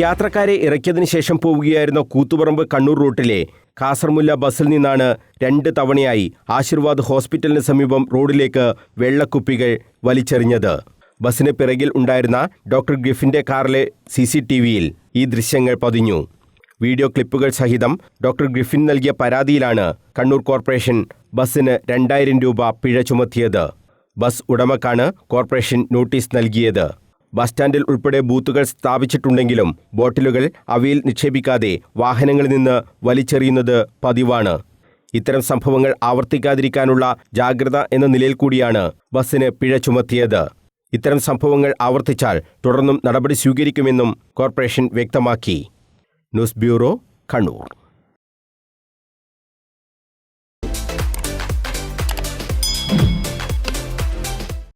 യാത്രക്കാരെ ഇറക്കിയതിനു ശേഷം പോവുകയായിരുന്ന കൂത്തുപറമ്പ് കണ്ണൂർ റൂട്ടിലെ കാസർമുല്ല ബസ്സിൽ നിന്നാണ് 2 തവണയായി ആശീർവാദ് ഹോസ്പിറ്റലിന് സമീപം റോഡിലേക്ക് വെള്ളക്കുപ്പികൾ വലിച്ചെറിഞ്ഞത്. ബസ്സിന് പിറകിൽ ഉണ്ടായിരുന്ന ഡോക്ടർ ഗ്രിഫിന്റെ കാറിലെ CCTVയിൽ ഈ ദൃശ്യങ്ങൾ പതിഞ്ഞു. വീഡിയോ ക്ലിപ്പുകൾ സഹിതം ഡോക്ടർ ഗ്രിഫിൻ നൽകിയ പരാതിയിലാണ് കണ്ണൂർ കോർപ്പറേഷൻ ബസ്സിന് 2000 രൂപ പിഴ ചുമത്തിയത്. ബസ് ഉടമക്കാണ് കോർപ്പറേഷൻ നോട്ടീസ് നൽകിയത്. ബസ് സ്റ്റാൻഡിൽ ഉൾപ്പെടെ ബൂത്തുകൾ സ്ഥാപിച്ചിട്ടുണ്ടെങ്കിലും ബോട്ടിലുകൾ അവയിൽ നിക്ഷേപിക്കാതെ വാഹനങ്ങളിൽ നിന്ന് വലിച്ചെറിയുന്നത് പതിവാണ്. ഇത്തരം സംഭവങ്ങൾ ആവർത്തിക്കാതിരിക്കാനുള്ള ജാഗ്രത എന്ന നിലയിൽ കൂടിയാണ് ബസ്സിന് പിഴ ചുമത്തിയത്. ഇത്തരം സംഭവങ്ങൾ ആവർത്തിച്ചാൽ തുടർന്നും നടപടി സ്വീകരിക്കുമെന്നും കോർപ്പറേഷൻ വ്യക്തമാക്കി. News bureau, Kannur.